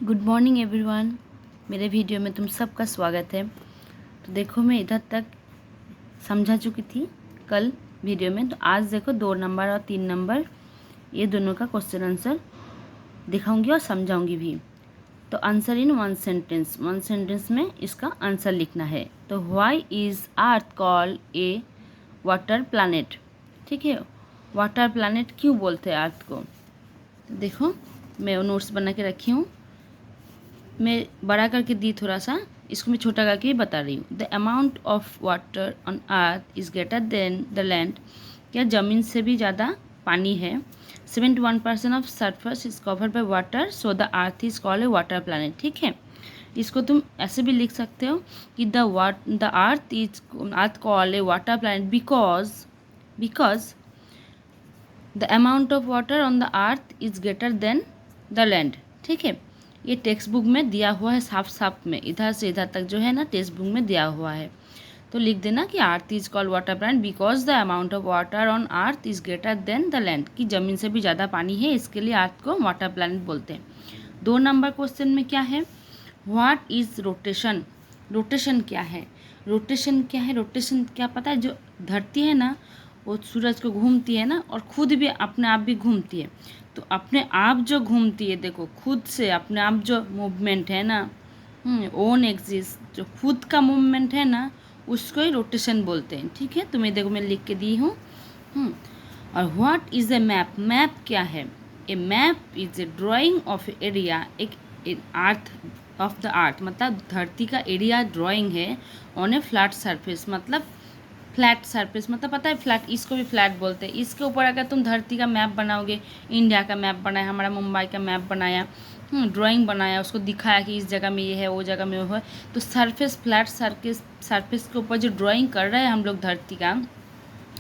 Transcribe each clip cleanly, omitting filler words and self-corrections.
Good morning everyone. मेरे video में तुम सबका स्वागत है। तो देखो, मैं इधर तक समझा चुकी थी कल वीडियो में। तो आज देखो 2 नंबर और 3 नंबर ये दोनों का क्वेश्चन आंसर दिखाऊंगी और समझाऊंगी भी। तो आंसर इन वन सेंटेंस में इसका आंसर लिखना है। तो why is earth called a water planet. ठीक है, वाटर प्लैनेट क्यों बोलते हैं अर्थ को। तो देखो, मैं नोट्स बना के रखी हूँ, मैं बड़ा करके दी थोड़ा सा, इसको मैं छोटा करके ही बता रही हूँ। The amount of water on earth is greater than the land. क्या ज़मीन से भी ज़्यादा पानी है। 71% of surface is covered by water, so the earth is called a water planet. ठीक है, इसको तुम ऐसे भी लिख सकते हो कि the earth called a water planet because the amount of water on the earth is greater than the land. ठीक है, ये टेक्स्ट बुक में दिया हुआ है साफ साफ में, इधर से इधर तक जो है ना टेक्स्ट बुक में दिया हुआ है। तो लिख देना कि earth is called water planet because the amount of water on earth is greater than the land, कि ज़मीन से भी ज़्यादा पानी है, इसके लिए अर्थ को वाटर प्लैनेट बोलते हैं। 2 नंबर क्वेश्चन में क्या है, व्हाट इज रोटेशन। रोटेशन क्या है, रोटेशन क्या पता है। जो धरती है ना वो सूरज को घूमती है ना, और खुद भी अपने आप भी घूमती है। तो अपने आप जो घूमती है, देखो खुद से अपने आप जो मूवमेंट है ना, ओन एक्सिस्ट, जो खुद का मूवमेंट है ना, उसको ही रोटेशन बोलते हैं। ठीक है, तो मैं देखो मैं लिख के दी हूँ। और what is a map. Map क्या है, a map is a drawing of area, एक अर्थ ऑफ द अर्थ, मतलब धरती का एरिया ड्राइंग है ऑन ए फ्लैट सरफेस, मतलब फ्लैट सरफेस, मतलब पता है फ्लैट, इसको भी फ्लैट बोलते हैं। इसके ऊपर अगर तुम धरती का मैप बनाओगे, इंडिया का मैप बनाया, हमारा मुंबई का मैप बनाया, ड्राइंग बनाया, उसको दिखाया कि इस जगह में ये है, वो जगह में वो है, तो सरफेस, फ्लैट सरफेस के ऊपर जो ड्राइंग कर रहे हैं हम लोग धरती का,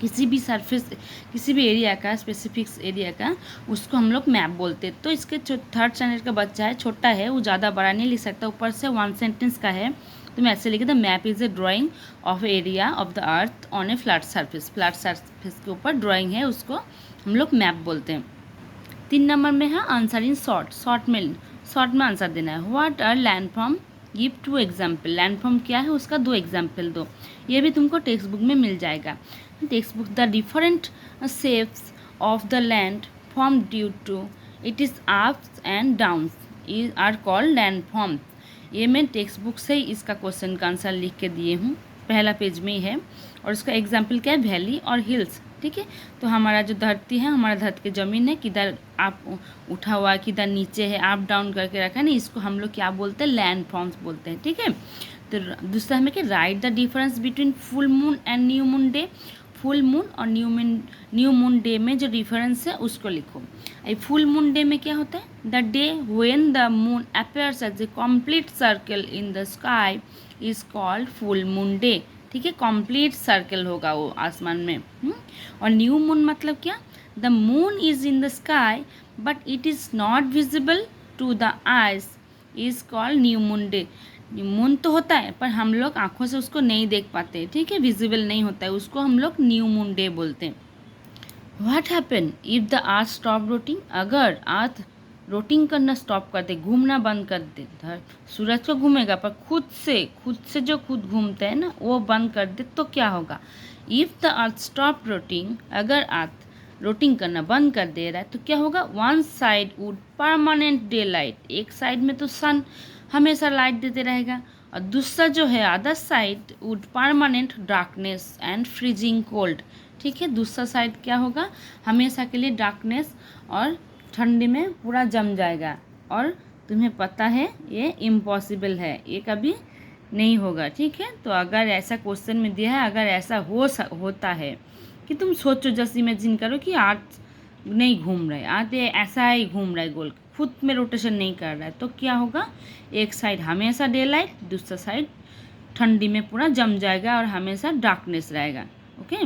किसी भी सरफेस, किसी भी एरिया का, स्पेसिफिक्स एरिया का, उसको हम लोग मैप बोलते हैं। तो इसके 3rd स्टैंडर्ड का बच्चा है, छोटा है, वो ज़्यादा बड़ा नहीं लिख सकता, ऊपर से 1 सेंटेंस का है, तो मैं ऐसे लिखे the map is a drawing of area of the earth on a flat surface. Flat surface के ऊपर ड्राइंग है, उसको हम लोग मैप बोलते हैं। 3 नंबर में है आंसर इन शॉर्ट में आंसर देना है। What are landform, give 2 example. Landform क्या है, उसका 2 एग्जाम्पल दो। ये भी तुमको टेक्स्ट बुक में मिल जाएगा। Text book, the different shapes of the land form due to it is ups and downs is are called landform. ये मैं टेक्स्ट बुक से ही इसका क्वेश्चन का आंसर लिख के दिए हूँ, पहला पेज में ही है। और उसका एग्जाम्पल क्या है, वैली और हिल्स। ठीक है, तो हमारा जो धरती है, हमारा धरती की ज़मीन है, किधर आप उठा हुआ है, किधर नीचे है, अप डाउन करके रखा है ना, इसको हम लोग क्या बोलते हैं, लैंड फॉर्म्स बोलते हैं। ठीक है, तो दूसरा हमें क्या, right the difference between full moon and new moon day. Full moon और न्यू मून डे में जो डिफरेंस है उसको लिखो। फुल मून डे में क्या होता है, the day when the moon appears as a complete circle in the sky is called full moon day. ठीक है, कंप्लीट सर्कल होगा वो आसमान में। और न्यू मून मतलब क्या, the moon is in the sky but it is not visible to the eyes is called new moon day. Moon तो होता है पर हम लोग आंखों से उसको नहीं देख पाते। ठीक है, विजिबल नहीं होता है, उसको हम लोग न्यू मून डे बोलते हैं। What happen if the earth stop rotating. अगर अर्थ रोटिंग करना स्टॉप कर दे, घूमना बंद कर दे, सूरज तो घूमेगा पर खुद से जो खुद घूमते हैं ना वो बंद कर दे, तो क्या होगा। If the earth stop rotating, अगर अर्थ रोटिंग करना बंद कर दे रहा है तो क्या होगा, one side would permanent day light, एक साइड में तो सन हमेशा लाइट देते रहेगा, और दूसरा जो है other side would permanent darkness and freezing cold. ठीक है, दूसरा साइड क्या होगा, हमेशा के लिए डार्कनेस और ठंडी में पूरा जम जाएगा। और तुम्हें पता है ये इम्पॉसिबल है, ये कभी नहीं होगा। ठीक है, तो अगर ऐसा क्वेश्चन में दिया है, अगर ऐसा होता है कि तुम सोचो, जस्ट इमेजिन करो कि अर्थ नहीं घूम रहा है, अर्थ ऐसा ही घूम रहा है गोल, खुद में रोटेशन नहीं कर रहा है, तो क्या होगा, एक साइड हमेशा डे लाइट, दूसरा साइड ठंडी में पूरा जम जाएगा और हमेशा डार्कनेस रहेगा। ओके।